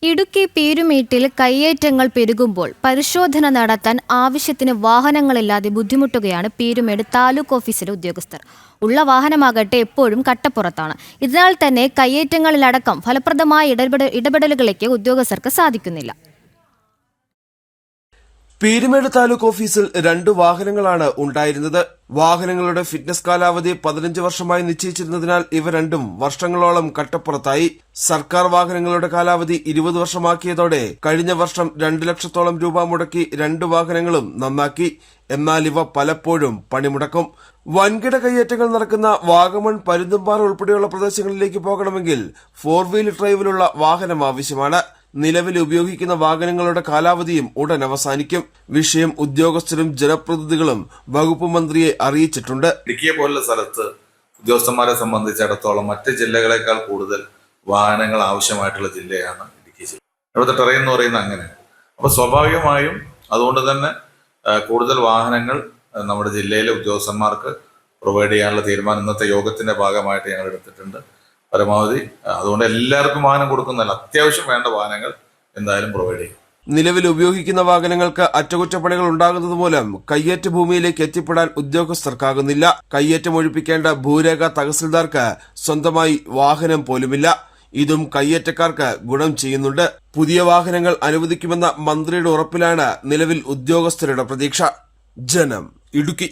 ഇടുക്കി പീരുമേട്ടിൽ കയ്യേറ്റങ്ങൾ പെരുകുമ്പോൾ പരിശോധന നടത്താൻ ആവശ്യത്തിന് വാഹനങ്ങളില്ലാതെ ബുദ്ധിമുട്ടുകയാണ് പീരുമേട് താലൂക്ക് ഓഫീസിലെ ഉദ്യോഗസ്ഥർ. ഉള്ള വാഹനമാകട്ടെ എപ്പോഴും കട്ടപ്പുറത്താണ്. ഇതിനാൽ തന്നെ കയ്യേറ്റങ്ങളിലടക്കം ഫലപ്രദമായ ഇടപെടലുകളിലേക്ക് ഉദ്യോഗസ്ഥർക്ക് സാധിക്കുന്നില്ല. പീരുമേട് താലൂക്ക് ഓഫീസിൽ 2 വാഹനങ്ങളാണ് ഉണ്ടായിരുന്നത്. വാഹനങ്ങളുടെ ഫിറ്റ്നസ് കാലാവധി 15 വർഷമായി നിശ്ചയിച്ചിരുന്നതിനാൽ ഇവ രണ്ടും വർഷങ്ങളോളം കട്ടപ്പുറത്തായി. സർക്കാർ വാഹനങ്ങളുടെ കാലാവധി 20 വർഷമാക്കിയതോടെ കഴിഞ്ഞ വർഷം 2 ലക്ഷത്തോളം രൂപ മുടക്കി 2 വാഹനങ്ങളും നന്നാക്കി. എന്നാൽ ഇവ പലപ്പോഴും പണിമുടക്കും. വൻകിട കയ്യേറ്റങ്ങൾ നടക്കുന്ന വാഗമൺ, പരുന്തുംപാറ ഉൾപ്പെടെയുള്ള പ്രദേശങ്ങളിലേക്ക് പോകണമെങ്കിൽ 4 വീലർ ഡ്രൈവിലുള്ള വാഹനം ആവശ്യമാണ്. നിലവിൽ ഉപയോഗിക്കുന്ന വാഹനങ്ങളുടെ കാലാവധിയും ഉടൻ അവസാനിക്കും. വിഷയം ഉദ്യോഗസ്ഥരും ജനപ്രതിനിധികളും വകുപ്പ് മന്ത്രിയെ അറിയിച്ചിട്ടുണ്ട്. ഇടുക്കിയെ പോലുള്ള സ്ഥലത്ത് ഉദ്യോഗസ്ഥന്മാരെ സംബന്ധിച്ചിടത്തോളം മറ്റ് ജില്ലകളെക്കാൾ കൂടുതൽ വാഹനങ്ങൾ ആവശ്യമായിട്ടുള്ള ജില്ലയാണ് ഇടുക്കി ജില്ല. ഇവിടുത്തെ ടെറൈൻ എന്ന് പറയുന്നത് അങ്ങനെ. അപ്പോൾ സ്വാഭാവികമായും അതുകൊണ്ട് തന്നെ കൂടുതൽ വാഹനങ്ങൾ നമ്മുടെ ജില്ലയിലെ ഉദ്യോഗസ്ഥന്മാർക്ക് പ്രൊവൈഡ് ചെയ്യാനുള്ള തീരുമാനം ഇന്നത്തെ യോഗത്തിന്റെ ഭാഗമായിട്ട് ഞങ്ങൾ എടുത്തിട്ടുണ്ട്. പരമാവധി അതുകൊണ്ട് എല്ലാവർക്കും വാഹനം കൊടുക്കുന്നതല്ല, അത്യാവശ്യം വേണ്ട വാഹനങ്ങൾ എന്തായാലും പ്രൊവൈഡ് ചെയ്യും. നിലവിൽ ഉപയോഗിക്കുന്ന വാഹനങ്ങൾക്ക് അറ്റകുറ്റപ്പണികൾ ഉണ്ടാകുന്നത് മൂലം കയ്യേറ്റ ഭൂമിയിലേക്ക് എത്തിപ്പെടാൻ ഉദ്യോഗസ്ഥർക്കാകുന്നില്ല. കയ്യേറ്റം ഒഴിപ്പിക്കേണ്ട ഭൂരേഖ തഹസിൽദാർക്ക് സ്വന്തമായി വാഹനം പോലുമില്ല. ഇതും കയ്യേറ്റക്കാർക്ക് ഗുണം ചെയ്യുന്നുണ്ട്. പുതിയ വാഹനങ്ങൾ അനുവദിക്കുമെന്ന മന്ത്രിയുടെ ഉറപ്പിലാണ് നിലവിൽ ഉദ്യോഗസ്ഥരുടെ പ്രതീക്ഷ. ജനം, ഇടുക്കി.